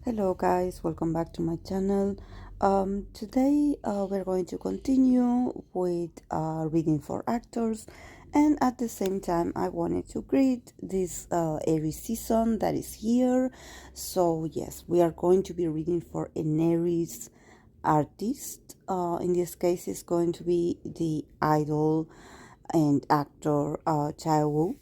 Hello guys, welcome back to my channel. Today we're going to continue with reading for actors, and at the same time I wanted to greet this Aries season that is here. So yes, we are going to be reading for an Aries artist. In this case it's going to be the idol and actor Eun Woo.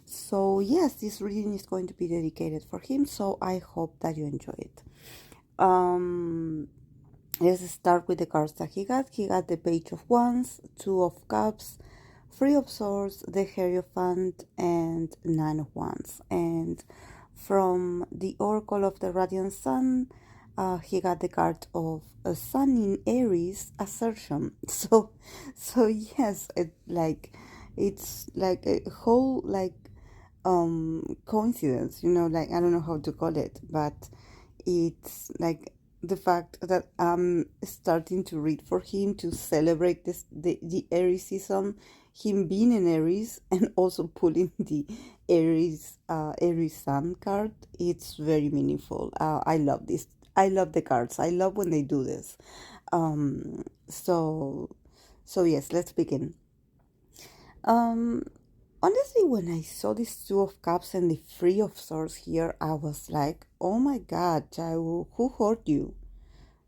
So yes, this reading is going to be dedicated for him, so I hope that you enjoy it. um let's start with the cards that he got. He got the Page of Wands, Two of Cups, Three of Swords, the Hierophant, and Nine of Wands. And from the Oracle of the Radiant Sun, he got the card of a Sun in Aries, Assertion. So yes, it's like a whole coincidence, like I don't know how to call it, but it's like the fact that I'm starting to read for him to celebrate the Aries season, him being an Aries, and also pulling the Aries Sun card. It's very meaningful. I love this. I love the cards. I love when they do this. Um, so so yes, let's begin. Um, Honestly, when I saw this Two of Cups and the Three of Swords here, I was like, oh my God, Jaiwu, who hurt you?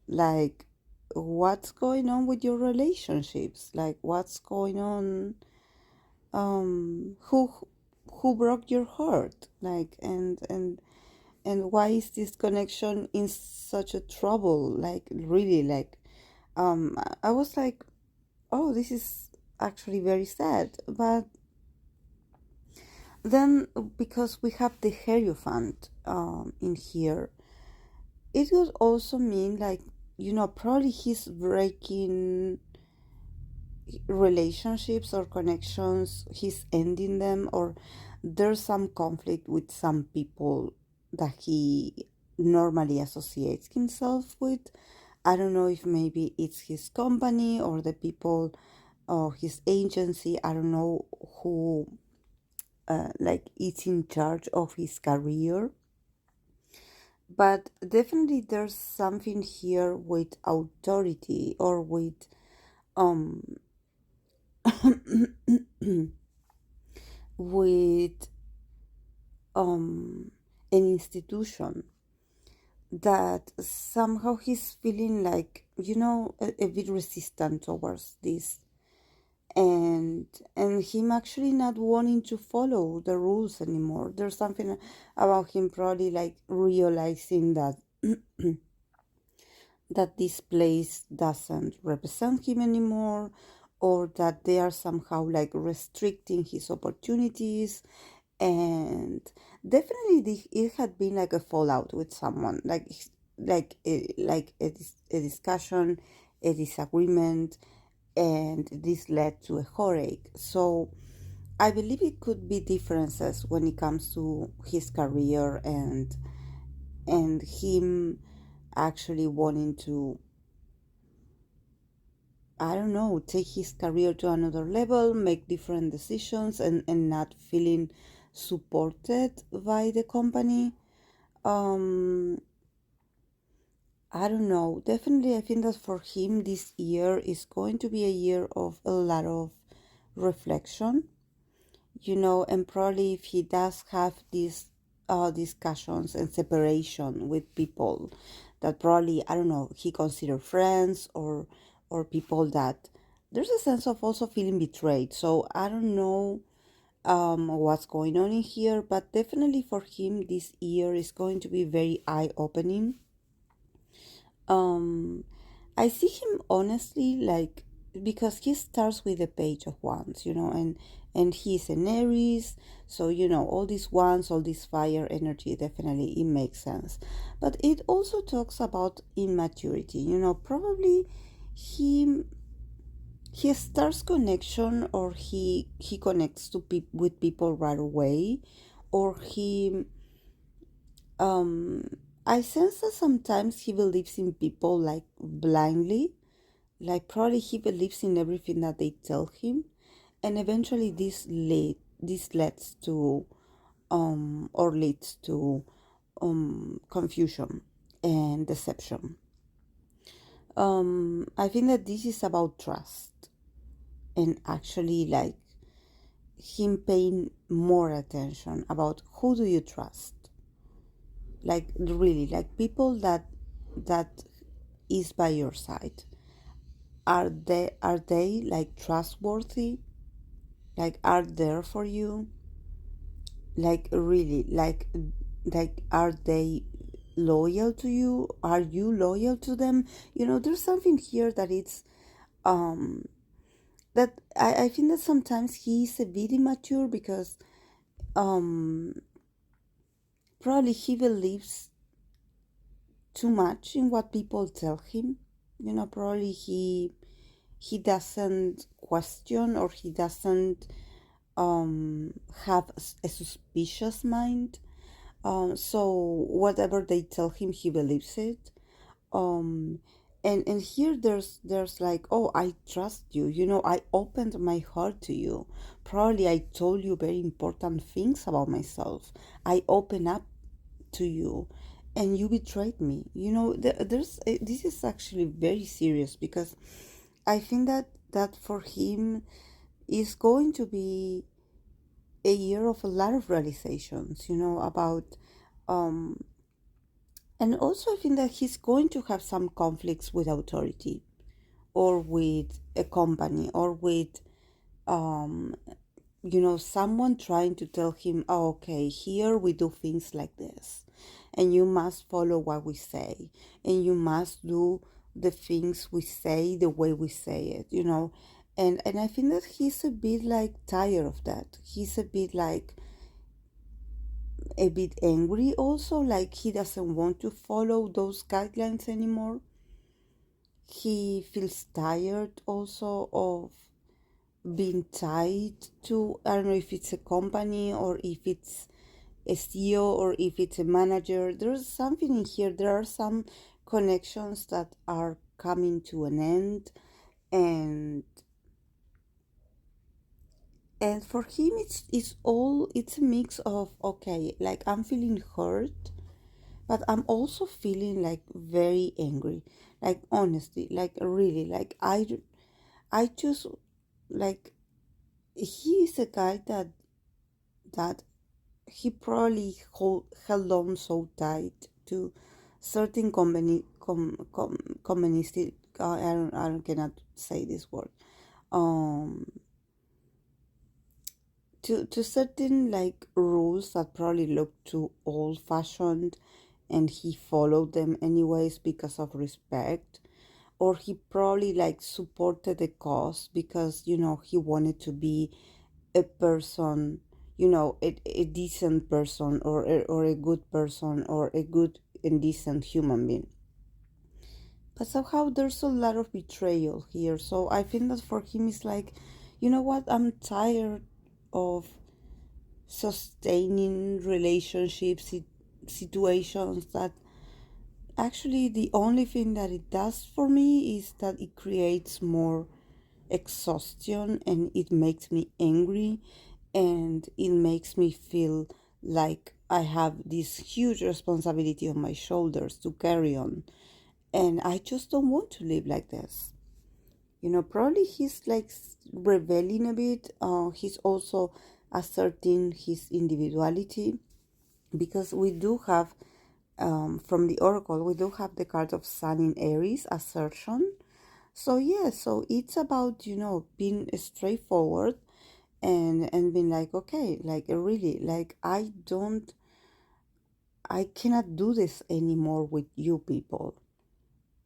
Like, what's going on with your relationships? Like, what's going on? Who broke your heart? Like, and why is this connection in such a trouble? Like, really, I was like, oh, this is actually very sad. But then, because we have the Hierophant in here, it would also mean like, probably he's breaking relationships or connections, he's ending them, or there's some conflict with some people that he normally associates himself with. I don't know if maybe it's his company or the people or his agency. I don't know who is in charge of his career, but definitely there's something here with authority or with um with an institution that somehow he's feeling like, a bit resistant towards this, and him actually not wanting to follow the rules anymore. There's something about him probably like realizing that that this place doesn't represent him anymore, or that they are somehow like restricting his opportunities. And definitely it had been like a fallout with someone, a discussion, a disagreement, and this led to a heartache. So I believe it could be differences when it comes to his career, and him actually wanting to, I don't know, take his career to another level, make different decisions, and not feeling supported by the company. Um, I don't know. Definitely, I think that for him, this year is going to be a year of a lot of reflection, and probably if he does have these discussions and separation with people that probably, I don't know, he consider friends or people that there's a sense of also feeling betrayed. So I don't know what's going on in here, but definitely for him this year is going to be very eye-opening. um I see him honestly like, because he starts with the Page of Wands, and he's an Aries, so all these wands, all this fire energy, definitely it makes sense. But it also talks about immaturity, probably he he starts connection, or he connects with people right away, or he um I sense that sometimes he believes in people like blindly, like probably he believes in everything that they tell him, and eventually this leads to or leads to confusion. and deception. I think that this is about trust, and actually like him paying more attention about who do you trust, like really, like people that is by your side, are they like trustworthy, like are there for you, like really, like are they loyal to you, are you loyal to them? There's something here that it's um that I think that sometimes he's a bit immature because um probably he believes too much in what people tell him. Probably he doesn't question, or he doesn't have a suspicious mind. So whatever they tell him, he believes it. Um, and here there's like, oh, I trust you. I opened my heart to you. Probably I told you very important things about myself. I open up to you, and you betrayed me. This is actually very serious, because I think that for him is going to be a year of a lot of realizations, about um and also I think that he's going to have some conflicts with authority, or with a company, or with um someone trying to tell him, oh, okay, here we do things like this, and you must follow what we say, and you must do the things we say the way we say it, and I think that he's a bit like tired of that. He's a bit angry also, like he doesn't want to follow those guidelines anymore. He feels tired also of being tied to, I don't know if it's a company, or if it's a CEO, or if it's a manager. There's something in here. There are some connections that are coming to an end, and for him it's a mix of, okay, like I'm feeling hurt, but I'm also feeling like very angry, like honestly, like really, like I just, like, he is a guy that he probably held on so tight to certain communistic, I cannot say this word, um to certain like rules that probably look too old fashioned, and he followed them anyways because of respect, or he probably like supported the cause because he wanted to be a person, a decent person, or a good person, or a good and decent human being. But somehow there's a lot of betrayal here. So I think that for him it's like, you know what, I'm tired of sustaining relationships, situations that actually the only thing that it does for me is that it creates more exhaustion, and it makes me angry, and it makes me feel like I have this huge responsibility on my shoulders to carry on, and I just don't want to live like this. Probably he's like rebelling a bit. He's also asserting his individuality, because we do have, from the oracle, we do have the card of Sun in Aries, assertion. So yeah, so it's about being straightforward, and being like, okay, like really, like I cannot do this anymore with you people.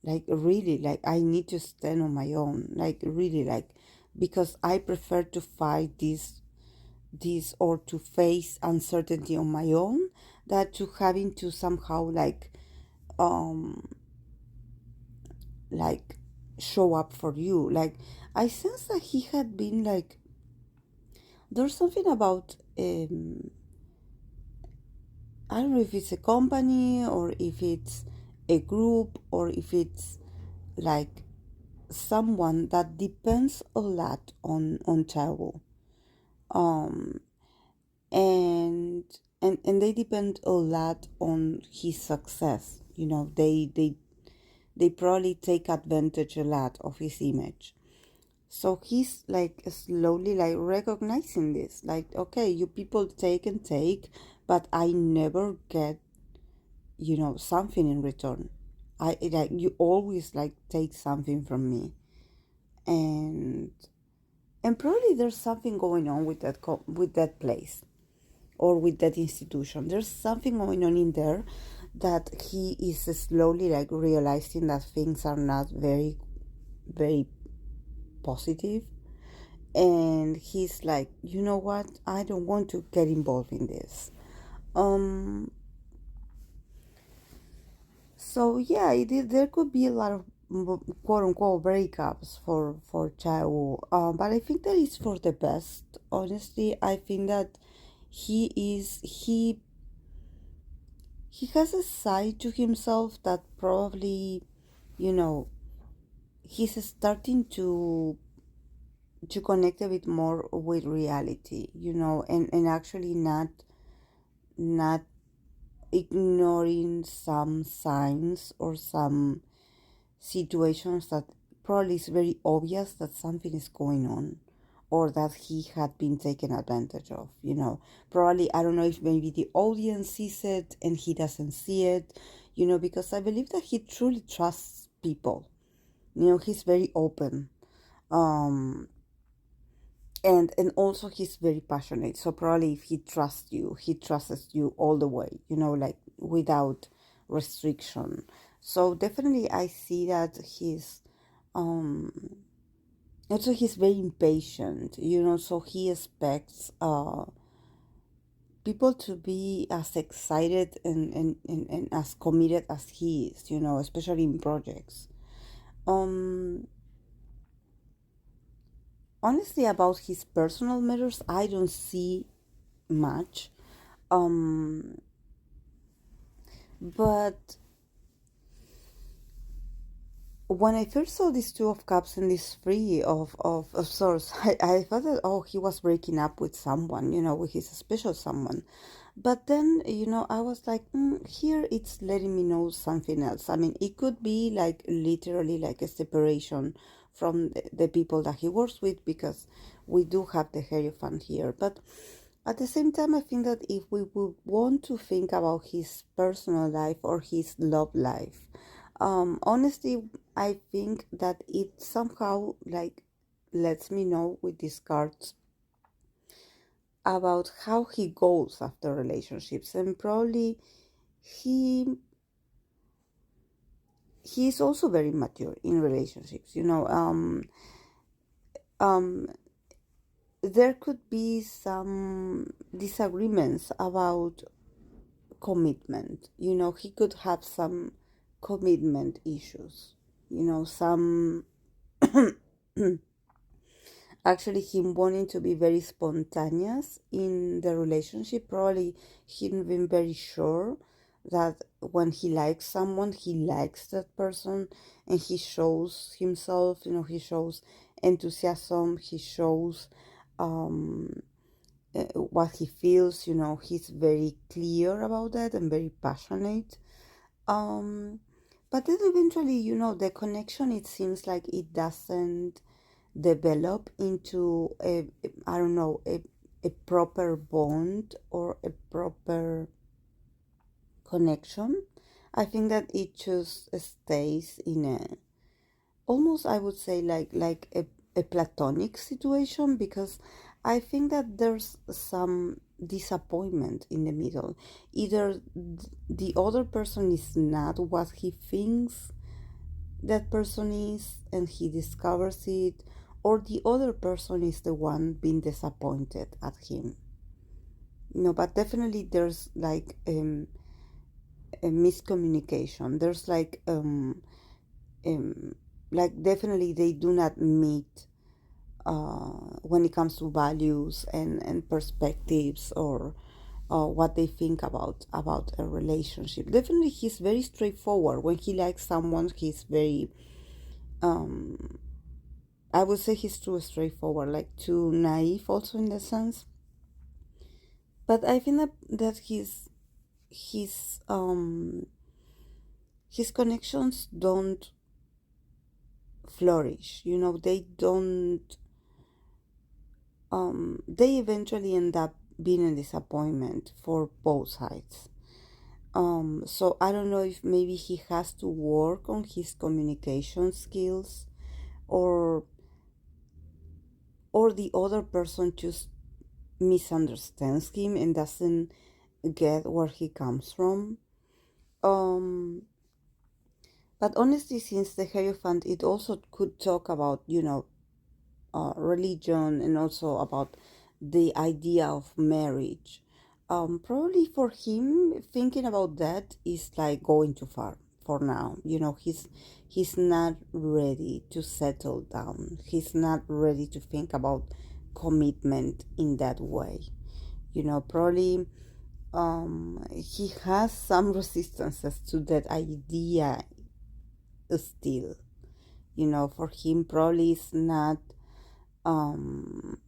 Like really, like I need to stand on my own. Like really, like, because I prefer to fight this or to face uncertainty on my own, that to having to somehow um like show up for you. Like I sense that he had been like, there's something about I don't know if it's a company, or if it's a group, or if it's like someone that depends a lot on Taiwo. Um and they depend a lot on his success. They probably take advantage a lot of his image. So he's like slowly like recognizing this, like, okay, you people take and take, but I never get, something in return. I like, you always like take something from me. And probably there's something going on with with that place, or with that institution. There's something going on in there, that he is slowly like realizing that things are not very, very positive. And he's like, you know what, I don't want to get involved in this. um so yeah, there could be a lot of quote unquote breakups for Chao, but I think that it's for the best. Honestly, I think that he has a side to himself that probably, you know he's starting to connect a bit more with reality, and actually not ignoring some signs or some situations that probably is very obvious that something is going on, or that he had been taken advantage of. Probably, I don't know if maybe the audience sees it and he doesn't see it, because I believe that he truly trusts people. He's very open. um and also he's very passionate, so probably if he trusts you, he trusts you all the way, like without restriction. So definitely I see that um he's very impatient, so he expects people to be as excited and as committed as he is, especially in projects. um Honestly, about his personal matters, I don't see much. um but when I first saw this Two of Cups and this Three of Swords, I thought that, oh, he was breaking up with someone, with his special someone. But then, I was like, here it's letting me know something else. I mean, it could be like literally like a separation from the people that he works with, because we do have the Hierophant here. But at the same time, I think that if we would want to think about his personal life or his love life, honestly, I think that it somehow like lets me know with these cards about how he goes after relationships. And probably he he's also very mature in relationships. Um there could be some disagreements about commitment. He could have some commitment issues, some actually him wanting to be very spontaneous in the relationship. Probably him being very sure that when he likes someone, he likes that person, and he shows himself. He shows enthusiasm, he shows um what he feels. He's very clear about that and very passionate. um but then eventually, the connection, it seems like it doesn't develop into I don't know, a proper bond or a proper connection. I think that it just stays in a, almost, I would say, like a platonic situation, because I think that there's some disappointment in the middle. Either the other person is not what he thinks that person is, and he discovers it, or the other person is the one being disappointed at him. But definitely there's like a miscommunication. There's um like definitely they do not meet when it comes to values and perspectives, or what they think about a relationship. Definitely he's very straightforward. When he likes someone, he's very um I would say he's too straightforward, like too naive also in the sense. But I think that he's his connections don't flourish. They don't. They eventually end up being a disappointment for both sides. So I don't know if maybe he has to work on his communication skills, or the other person just misunderstands him and doesn't get where he comes from. Um, but honestly, since the Hierophant, it also could talk about, religion, and also about the idea of marriage. Probably for him, thinking about that is like going too far for now. He's not ready to settle down. He's not ready to think about commitment in that way. Probably he has some resistances to that idea still. For him, probably it's not. Um,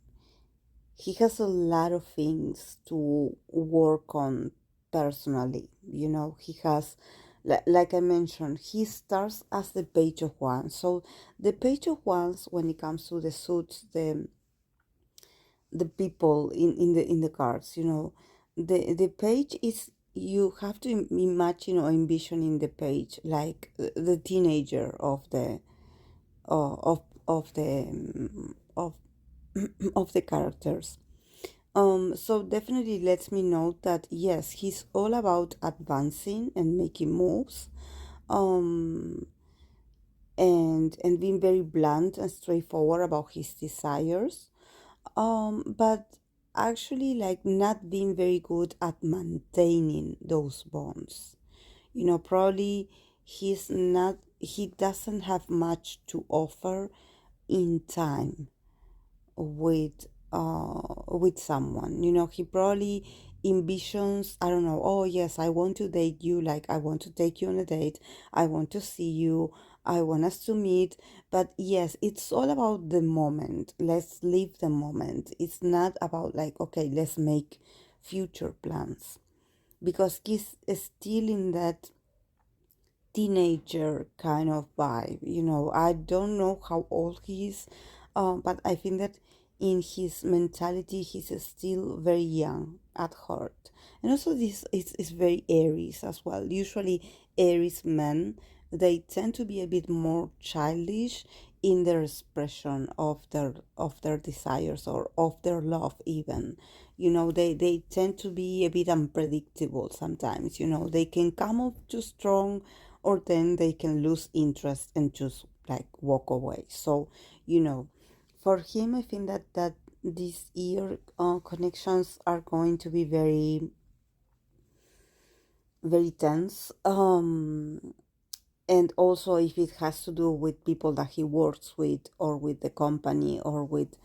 he has a lot of things to work on personally. He has, like I mentioned, he starts as the Page of Wands. So the Page of Wands, when it comes to the suits, the people in the cards, the page is, you have to imagine or envision in the page like the teenager of the of of the characters. So definitely lets me know that yes, he's all about advancing and making moves, um, and being very blunt and straightforward about his desires. But actually, like, not being very good at maintaining those bonds. Probably he doesn't have much to offer in time with someone. He probably envisions, I don't know, oh yes, I want to date you, like I want to take you on a date, I want to see you, I want us to meet. But yes, it's all about the moment. Let's live the moment. It's not about like, okay, let's make future plans, because he's still in that teenager kind of vibe. I don't know how old he is, but I think that in his mentality, he's still very young at heart. And also, this is very Aries as well. Usually, Aries men, they tend to be a bit more childish in their expression of their desires, or of their love even. They tend to be a bit unpredictable sometimes. They can come up too strong, or then they can lose interest and just like walk away. So, you know, for him, I think that these year connections are going to be very, very tense. And also, if it has to do with people that he works with, or with the company, or with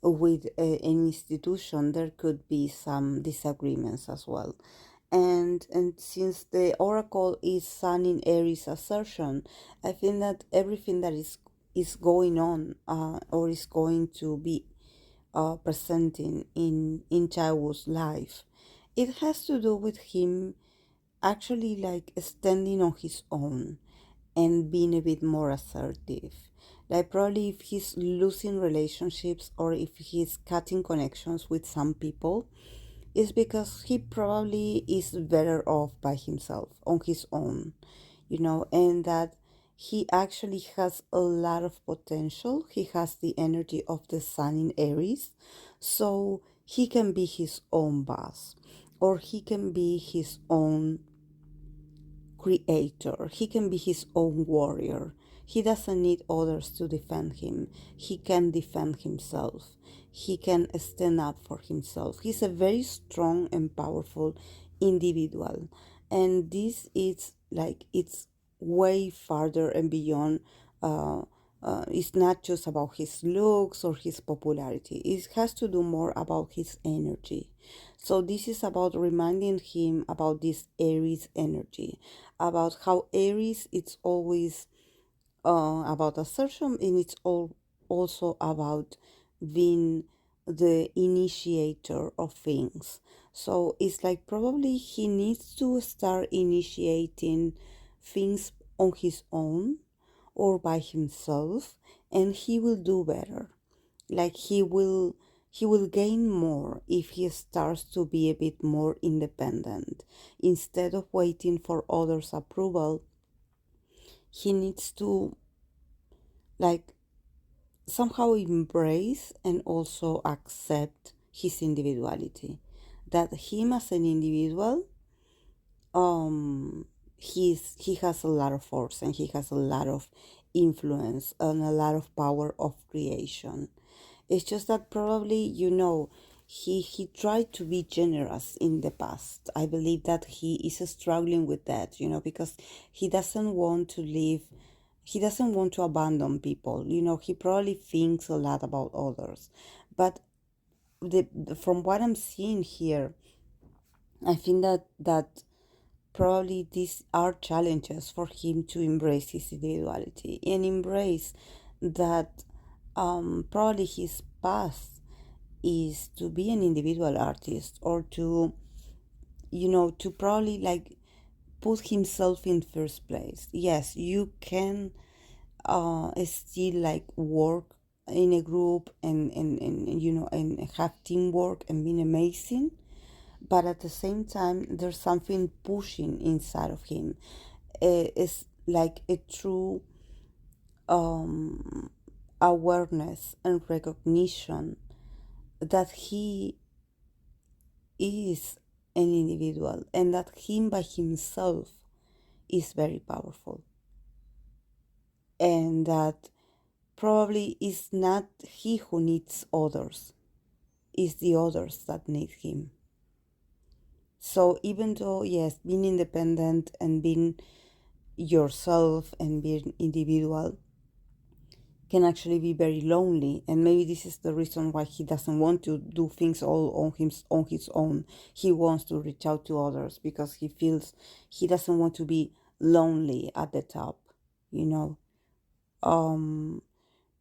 an institution, there could be some disagreements as well. And since the oracle is sun in Aries assertion, I think that everything that is going on, or is going to be presenting in Chaiwo's life, it has to do with him actually like standing on his own and being a bit more assertive. Like, probably if he's losing relationships, or if he's cutting connections with some people, is because he probably is better off by himself on his own. And that he actually has a lot of potential. He has the energy of the sun in Aries, so he can be his own boss, or he can be his own creator. He can be his own warrior. He doesn't need others to defend him. He can defend himself. He can stand up for himself. He's a very strong and powerful individual. And this is like, it's way farther and beyond. It's not just about his looks or his popularity. It has to do more about his energy. So this is about reminding him about this Aries energy, about how Aries, it's always about assertion, and it's all also about being the initiator of things. So it's like, probably he needs to start initiating things on his own or by himself, and he will do better. Like he will gain more if he starts to be a bit more independent. Instead of waiting for others' approval, he needs to like somehow embrace and also accept his individuality. That him as an individual, he has a lot of force and he has a lot of influence and a lot of power of creation. It's just that probably, he tried to be generous in the past. I believe that he is struggling with that, because he doesn't want to live, he doesn't want to abandon people. He probably thinks a lot about others. But from what I'm seeing here, I think that probably these are challenges for him to embrace his individuality and embrace that probably his path is to be an individual artist, or to probably like put himself in first place. Yes, you can still like work in a group and have teamwork and being amazing, but at the same time there's something pushing inside of him. It's like a true awareness and recognition that he is an individual and that him by himself is very powerful, and that probably is not he who needs others, is the others that need him. So even though, yes, being independent and being yourself and being individual can actually be very lonely, and maybe this is the reason why he doesn't want to do things all on his own. He wants to reach out to others because he feels he doesn't want to be lonely at the top, you know.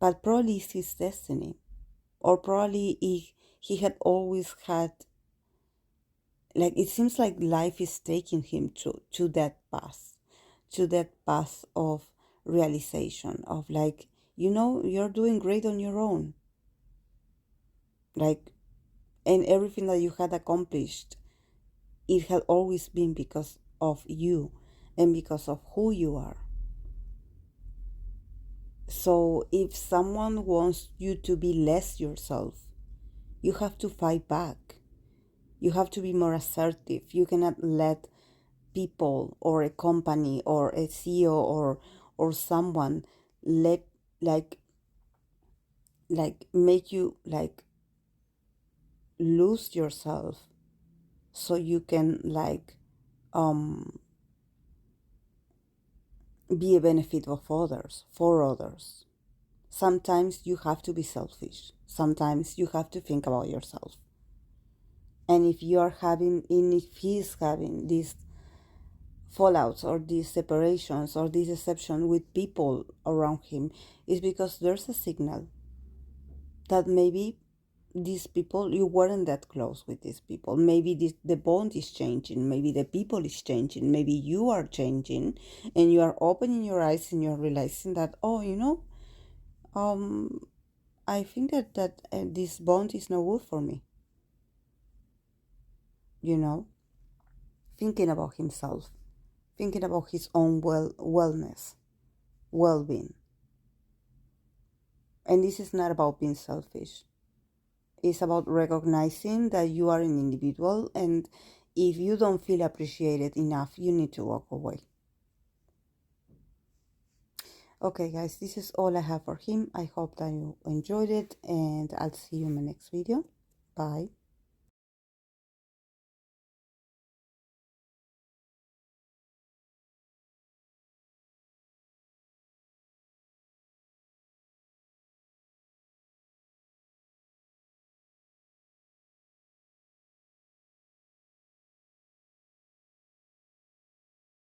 But probably it's his destiny, or probably he had always had, like, it seems like life is taking him to that path of realization of, like, you're doing great on your own, like, and everything that you had accomplished, it had always been because of you and because of who you are. So if someone wants you to be less yourself, you have to fight back. You have to be more assertive. You cannot let people or a company or a CEO or someone let like make you like lose yourself so you can be a benefit of others, for others. Sometimes you have to be selfish. Sometimes you have to think about yourself. And if if he's having these fallouts or these separations or this deception with people around him, is because there's a signal that maybe these people, you weren't that close with these people. Maybe the bond is changing. Maybe the people is changing. Maybe you are changing, and you are opening your eyes and you're realizing that, oh, I think that this bond is no good for me. You know, thinking about himself, thinking about his own wellness, well-being. And this is not about being selfish. It's about recognizing that you are an individual, and if you don't feel appreciated enough, you need to walk away. Okay, guys, this is all I have for him. I hope that you enjoyed it, and I'll see you in my next video. Bye.